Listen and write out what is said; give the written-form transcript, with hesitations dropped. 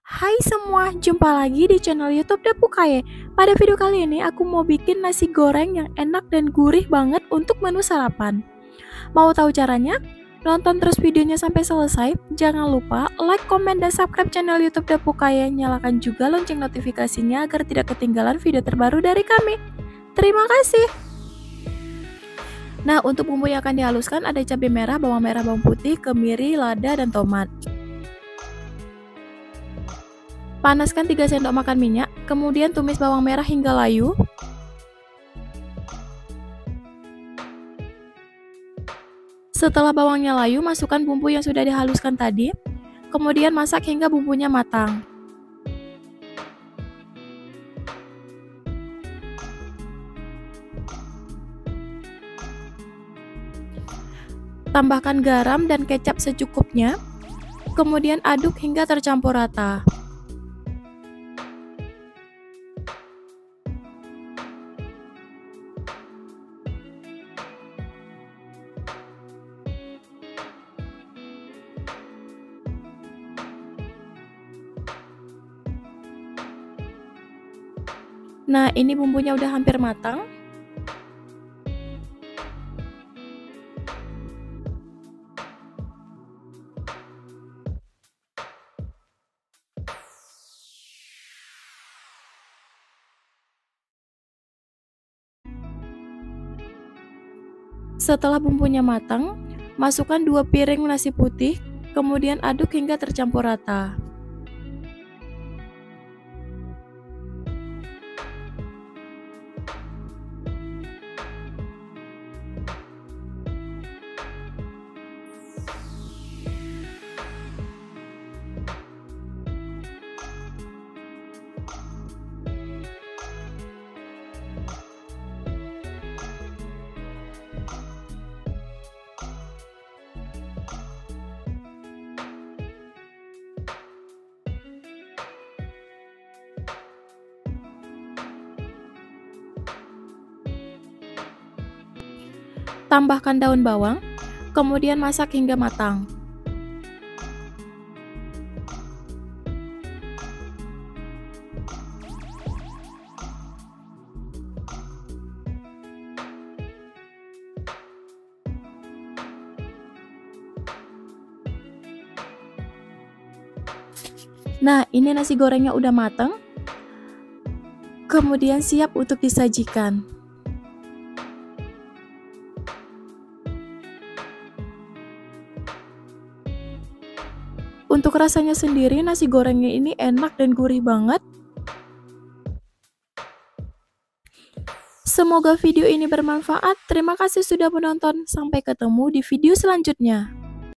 Hai semua, jumpa lagi di channel YouTube Depukaye. Pada video kali ini aku mau bikin nasi goreng yang enak dan gurih banget untuk menu sarapan. Mau tahu caranya? Nonton terus videonya sampai selesai. Jangan lupa like, komen, dan subscribe channel YouTube Depukaye. Nyalakan juga lonceng notifikasinya agar tidak ketinggalan video terbaru dari kami. Terima kasih. Nah, untuk bumbu yang akan dihaluskan ada cabai merah, bawang putih, kemiri, lada, dan tomat. Panaskan 3 sendok makan minyak, kemudian tumis bawang merah hingga layu. Setelah bawangnya layu, masukkan bumbu yang sudah dihaluskan tadi. Kemudian masak hingga bumbunya matang. Tambahkan garam dan kecap secukupnya. Kemudian aduk hingga tercampur rata. Nah, ini bumbunya udah hampir matang. Setelah bumbunya matang, masukkan 2 piring nasi putih, kemudian aduk hingga tercampur rata. Tambahkan daun bawang, kemudian masak hingga matang. Nah, ini nasi gorengnya udah matang. Kemudian siap untuk disajikan. Untuk rasanya sendiri, nasi gorengnya ini enak dan gurih banget. Semoga video ini bermanfaat. Terima kasih sudah menonton. Sampai ketemu di video selanjutnya.